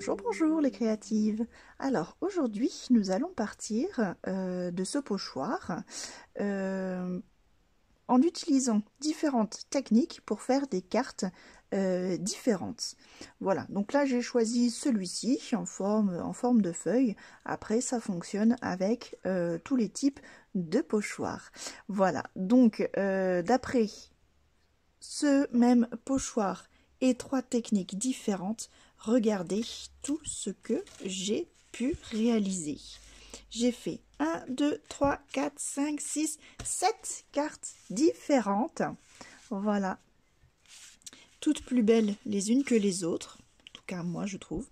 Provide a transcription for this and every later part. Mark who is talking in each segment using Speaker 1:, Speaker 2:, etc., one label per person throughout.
Speaker 1: Bonjour, bonjour les créatives. Alors aujourd'hui nous allons partir de ce pochoir en utilisant différentes techniques pour faire des cartes différentes. Voilà, donc là j'ai choisi celui-ci en forme de feuille. Après ça fonctionne avec tous les types de pochoirs. Voilà, donc d'après ce même pochoir et 3 techniques différentes, regardez tout ce que j'ai pu réaliser. J'ai fait 1, 2, 3, 4, 5, 6, 7 cartes différentes. Voilà. Toutes plus belles les unes que les autres. En tout cas, moi, je trouve.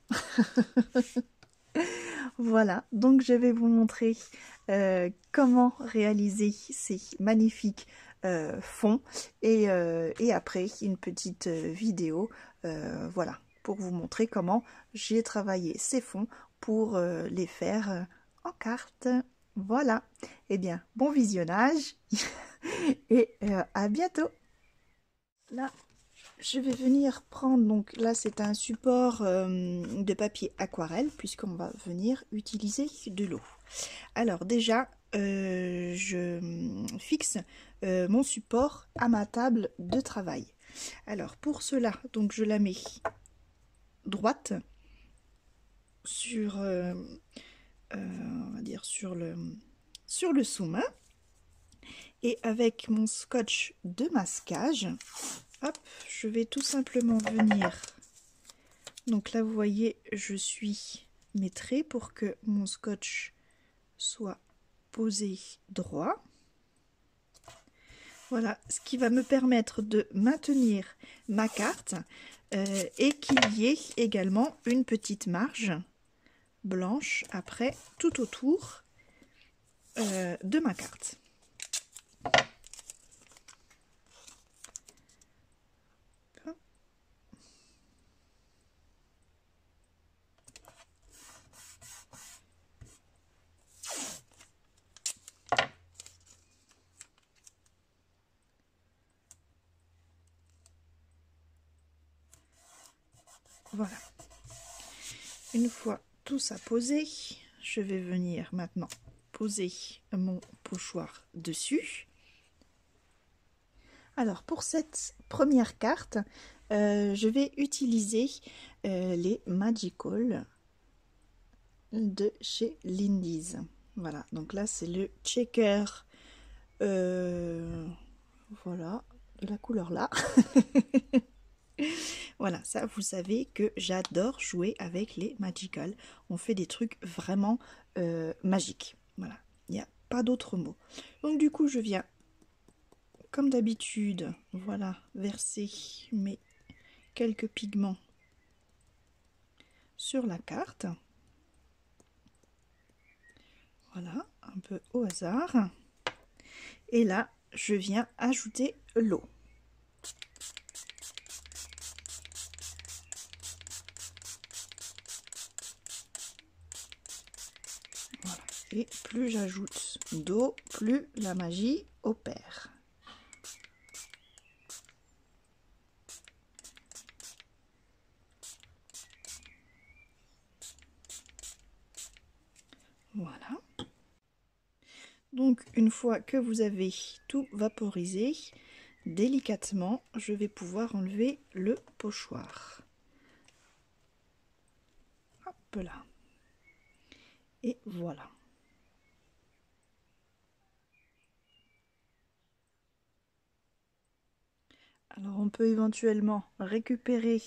Speaker 1: Voilà. Donc, je vais vous montrer comment réaliser ces magnifiques fonds. Et après, une petite vidéo. Voilà. Pour vous montrer comment j'ai travaillé ces fonds pour les faire en cartes. Voilà. Eh bien, bon visionnage et à bientôt. Là, je vais venir prendre, donc là c'est un support de papier aquarelle puisqu'on va venir utiliser de l'eau. Alors déjà, je fixe mon support à ma table de travail. Alors pour cela, donc je la mets droite sur, on va dire sur le sous-main, et avec mon scotch de masquage, hop, je vais tout simplement venir. Donc là vous voyez, je suis mes traits pour que mon scotch soit posé droit. Voilà, ce qui va me permettre de maintenir ma carte et qu'il y ait également une petite marge blanche après tout autour de ma carte. Voilà. Une fois tout ça posé, je vais venir maintenant poser mon pochoir dessus. Alors pour cette première carte, je vais utiliser les Magical de chez Lindy's. Voilà, donc là c'est le checker, voilà, de la couleur là. Voilà, ça vous savez que j'adore jouer avec les Magical. On fait des trucs vraiment magiques. Voilà, il n'y a pas d'autre mot. Donc du coup je viens, comme d'habitude, voilà, verser mes quelques pigments sur la carte. Voilà, un peu au hasard. Et là, je viens ajouter l'eau. Voilà. Et plus j'ajoute d'eau, plus la magie opère. Voilà. Donc une fois que vous avez tout vaporisé, délicatement, je vais pouvoir enlever le pochoir. Hop là. Et voilà. Alors on peut éventuellement récupérer,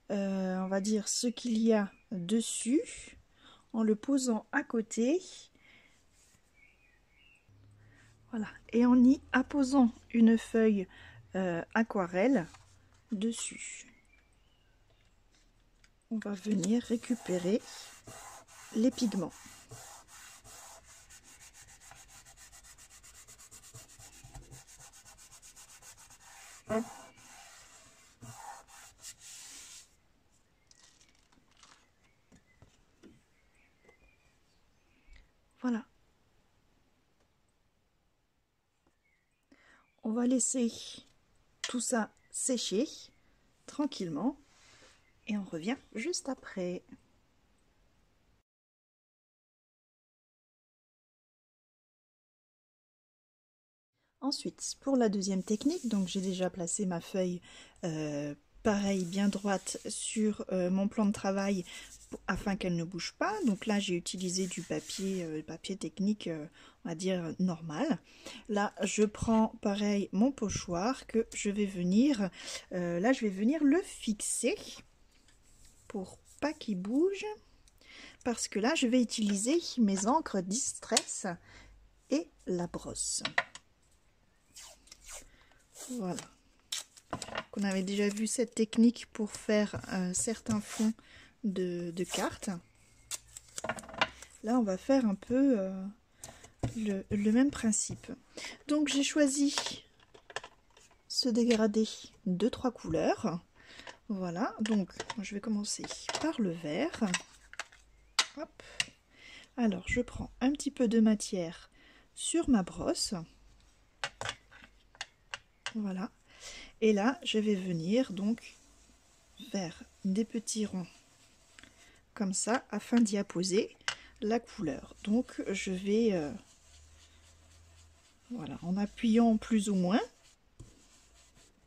Speaker 1: on va dire, ce qu'il y a dessus en le posant à côté. Voilà, et en y apposant une feuille aquarelle dessus. On va venir récupérer les pigments. Hop. Voilà. On va laisser tout ça sécher tranquillement et on revient juste après. Ensuite, pour la deuxième technique, donc j'ai déjà placé ma feuille pareil, bien droite sur mon plan de travail afin qu'elle ne bouge pas. Donc là, j'ai utilisé du papier, papier technique, on va dire normal. Là, je prends pareil mon pochoir que je vais venir, là, je vais venir le fixer pour pas qu'il bouge. Parce que là, je vais utiliser mes encres Distress et la brosse. Voilà. On avait déjà vu cette technique pour faire certains fonds de cartes. Là, on va faire un peu le même principe. Donc, j'ai choisi ce dégradé de 3 couleurs. Voilà, donc je vais commencer par le vert. Hop. Alors, je prends un petit peu de matière sur ma brosse. Voilà. Et là, je vais venir donc faire des petits ronds comme ça afin d'y apposer la couleur. Donc, je vais, voilà, en appuyant plus ou moins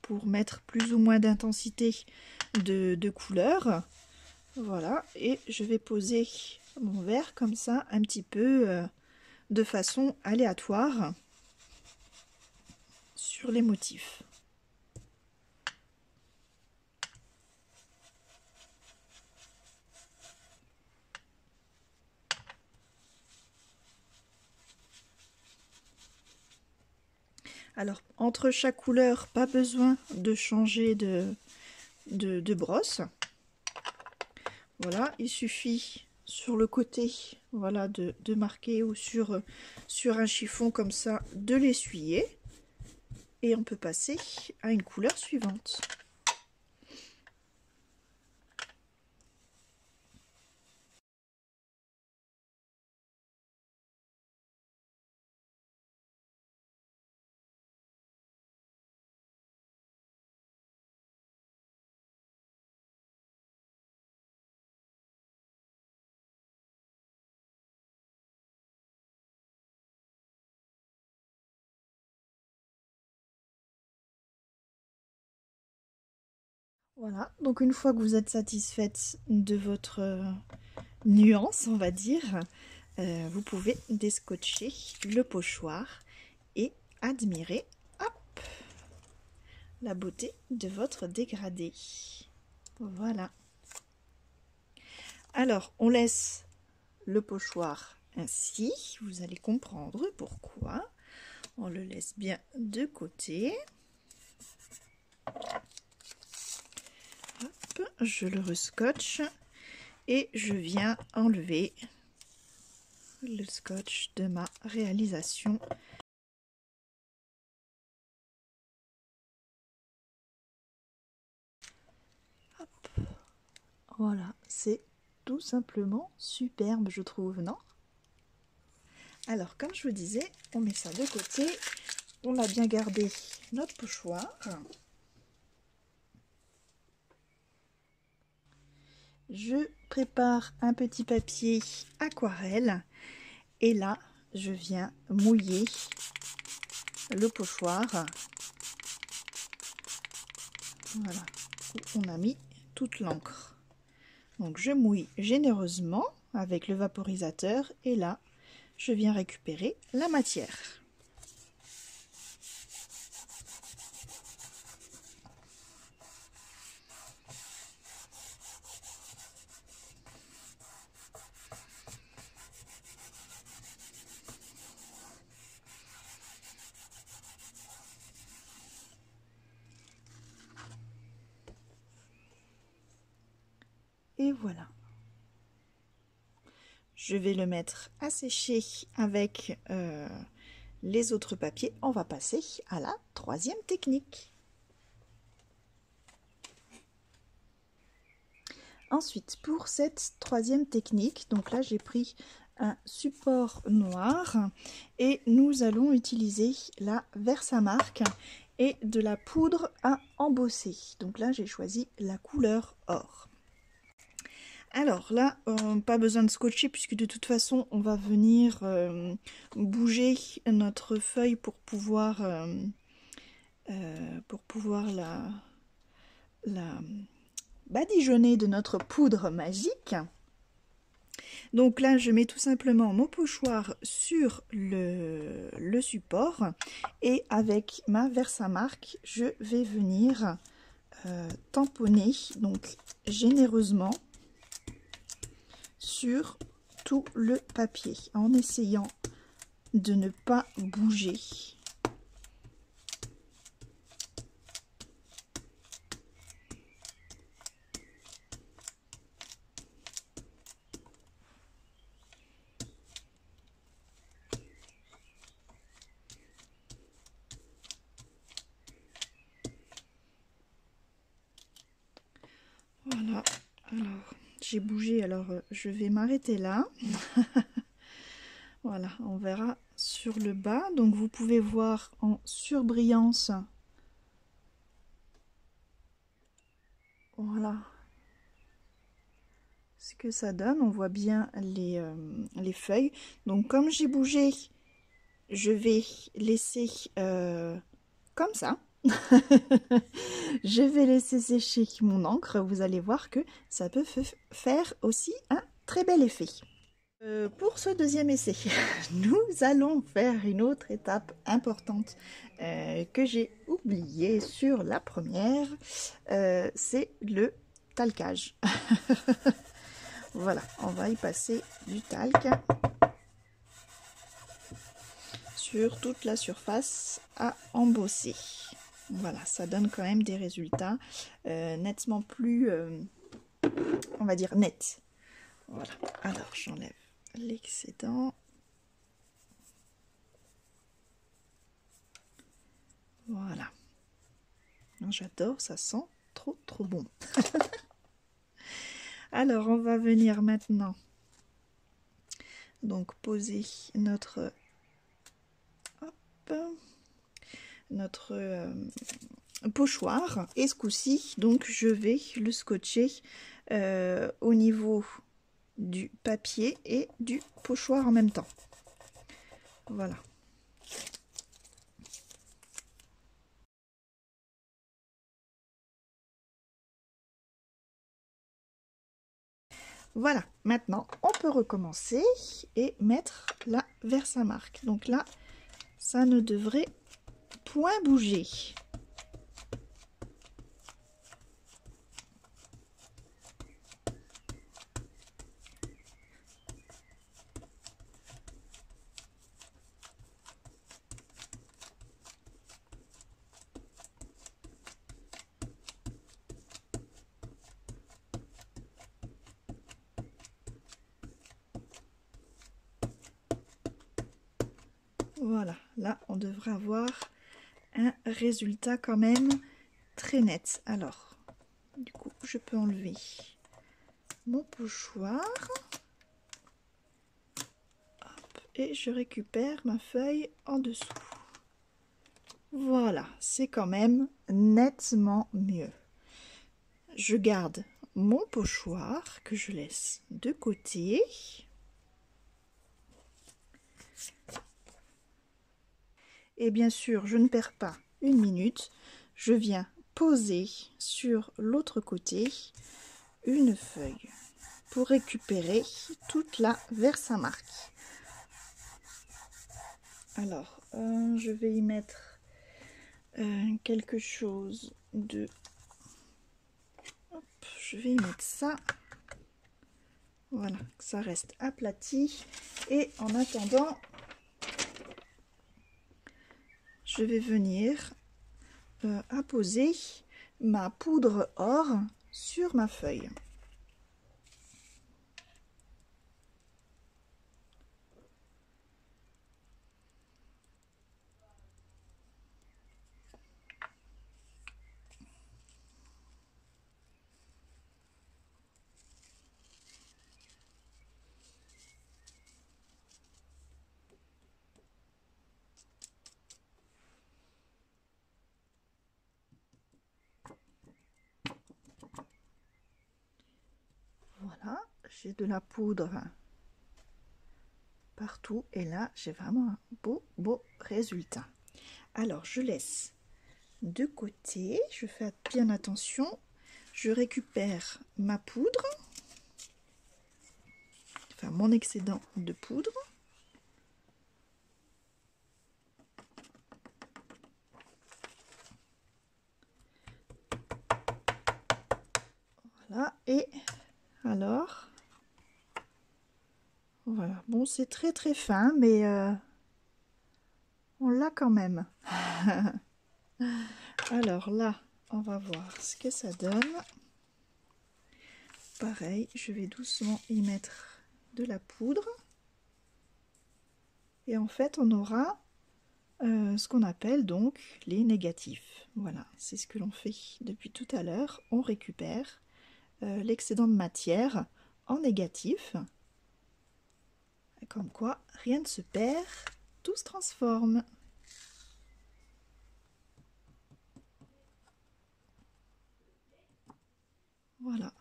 Speaker 1: pour mettre plus ou moins d'intensité de couleur. Voilà, et je vais poser mon verre comme ça un petit peu de façon aléatoire sur les motifs. Alors, entre chaque couleur, pas besoin de changer de brosse. Voilà, il suffit sur le côté, voilà, de marquer ou sur un chiffon comme ça, de l'essuyer. Et on peut passer à une couleur suivante. Voilà, donc une fois que vous êtes satisfaite de votre nuance, on va dire, vous pouvez descotcher le pochoir et admirer, hop, la beauté de votre dégradé. Voilà. Alors, on laisse le pochoir ainsi, vous allez comprendre pourquoi. On le laisse bien de côté. Hop, je le rescotche et je viens enlever le scotch de ma réalisation. Hop. Voilà, c'est tout simplement superbe, je trouve, non? Alors, comme je vous disais, on met ça de côté. On a bien gardé notre pochoir. Je prépare un petit papier aquarelle. Et là, je viens mouiller le pochoir. Voilà, où on a mis toute l'encre. Donc, je mouille généreusement avec le vaporisateur. Et là, je viens récupérer la matière. Et voilà. Je vais le mettre à sécher avec les autres papiers. On va passer à la troisième technique. Ensuite, pour cette troisième technique, donc là j'ai pris un support noir et nous allons utiliser la Versamark et de la poudre à embosser. Donc là j'ai choisi la couleur or. Alors là, pas besoin de scotcher puisque de toute façon, on va venir bouger notre feuille pour pouvoir la badigeonner de notre poudre magique. Donc là, je mets tout simplement mon pochoir sur le support et avec ma Versamark, je vais venir tamponner donc généreusement sur tout le papier en essayant de ne pas bouger. Voilà, alors j'ai bougé, alors je vais m'arrêter là. Voilà, on verra sur le bas. Donc vous pouvez voir en surbrillance. Voilà ce que ça donne. On voit bien les feuilles. Donc comme j'ai bougé, je vais laisser comme ça. Je vais laisser sécher mon encre. Vous allez voir que ça peut faire aussi un très bel effet. Pour ce deuxième essai, nous allons faire une autre étape importante que j'ai oubliée sur la première, c'est le talcage. Voilà, on va y passer du talc sur toute la surface à embosser. Voilà, ça donne quand même des résultats nettement plus, on va dire, nets. Voilà, alors j'enlève l'excédent. Voilà. J'adore, ça sent trop bon. Alors, on va venir maintenant donc poser notre pochoir. Et ce coup-ci, donc je vais le scotcher au niveau du papier et du pochoir en même temps. Voilà. Voilà, maintenant on peut recommencer et mettre la Versamark. Donc là, ça ne devrait point bouger. Voilà, là on devrait avoir un résultat quand même très net. Alors, du coup, je peux enlever mon pochoir. Hop, et je récupère ma feuille en dessous. Voilà, c'est quand même nettement mieux. Je garde mon pochoir que je laisse de côté. Et bien sûr, je ne perds pas une minute. Je viens poser sur l'autre côté une feuille pour récupérer toute la Versamark. Alors, je vais y mettre quelque chose de... Hop, je vais y mettre ça. Voilà, que ça reste aplati. Et en attendant, je vais venir apposer ma poudre or sur ma feuille. j'ai de la poudre partout et là j'ai vraiment un beau résultat. Alors je laisse de côté, je fais bien attention, je récupère ma poudre, enfin mon excédent de poudre. Voilà, et alors voilà, bon c'est très fin mais on l'a quand même. Alors là on va voir ce que ça donne. Pareil, je vais doucement y mettre de la poudre et en fait on aura ce qu'on appelle donc les négatifs. Voilà, c'est ce que l'on fait depuis tout à l'heure. On récupère l'excédent de matière en négatif. Comme quoi, rien ne se perd, tout se transforme. Voilà.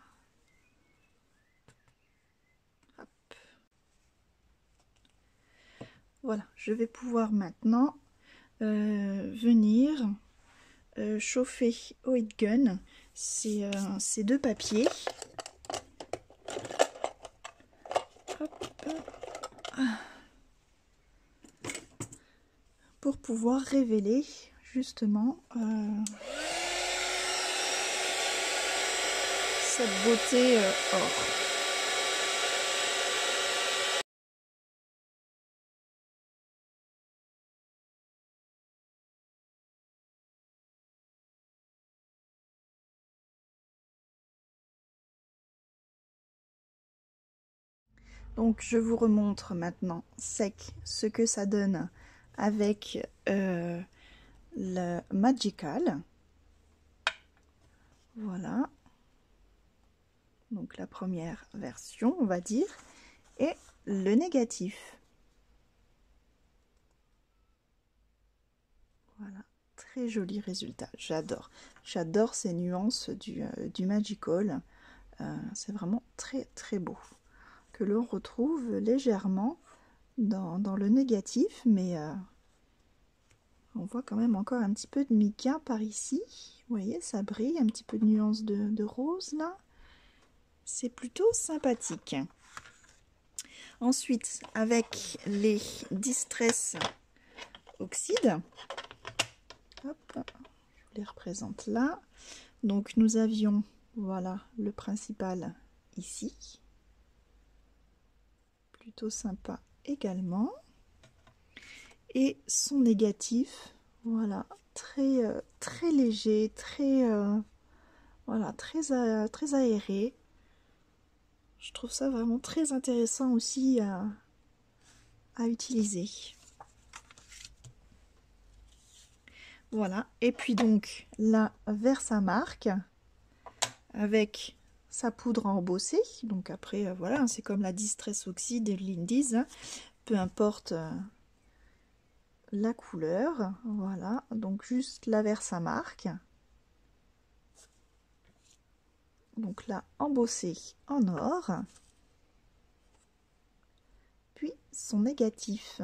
Speaker 1: Hop. Voilà, je vais pouvoir maintenant venir chauffer au heat gun ces deux papiers. Hop. Pour pouvoir révéler justement cette beauté or. Donc je vous remontre maintenant sec ce que ça donne avec le Magical. Voilà. Donc la première version, on va dire, et le négatif. Voilà, très joli résultat. J'adore ces nuances du Magical. C'est vraiment très beau. Que l'on retrouve légèrement dans le négatif, mais on voit quand même encore un petit peu de mica par ici. Vous voyez, ça brille, un petit peu de nuance de rose là. C'est plutôt sympathique. Ensuite, avec les Distress Oxide, hop, je vous les représente là. Donc nous avions, voilà, le principal ici. Plutôt sympa également. Et son négatif, voilà, très léger, voilà, très aéré. Je trouve ça vraiment très intéressant aussi à utiliser. Voilà, et puis donc là, Versamark, avec sa poudre embossée. Donc après, voilà, c'est comme la Distress Oxide de l'Indies, hein, peu importe la couleur. Voilà, donc juste la Versamark. Donc là, embossé en or. Puis son négatif.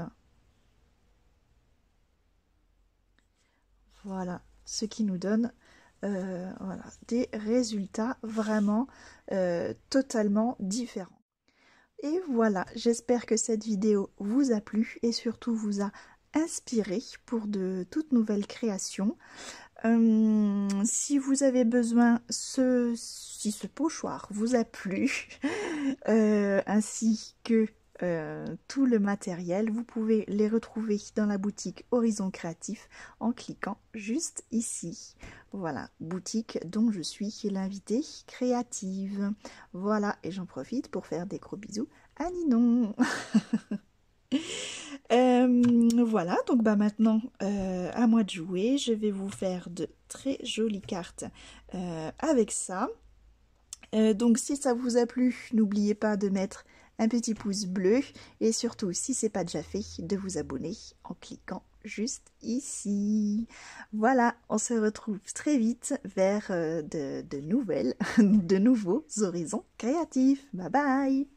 Speaker 1: Voilà, ce qui nous donne voilà, des résultats vraiment totalement différents. Et voilà, j'espère que cette vidéo vous a plu et surtout vous a inspiré pour de toutes nouvelles créations. Si vous avez besoin, si ce pochoir vous a plu, ainsi que tout le matériel, vous pouvez les retrouver dans la boutique Horizon Créatif en cliquant juste ici. Voilà, boutique dont je suis l'invitée créative. Voilà, et j'en profite pour faire des gros bisous à Ninon. Voilà, donc bah maintenant à moi de jouer. Je vais vous faire de très jolies cartes avec ça. Donc si ça vous a plu, n'oubliez pas de mettre un petit pouce bleu et surtout si c'est pas déjà fait, de vous abonner en cliquant juste ici. Voilà, on se retrouve très vite vers de nouveaux horizons créatifs. Bye bye!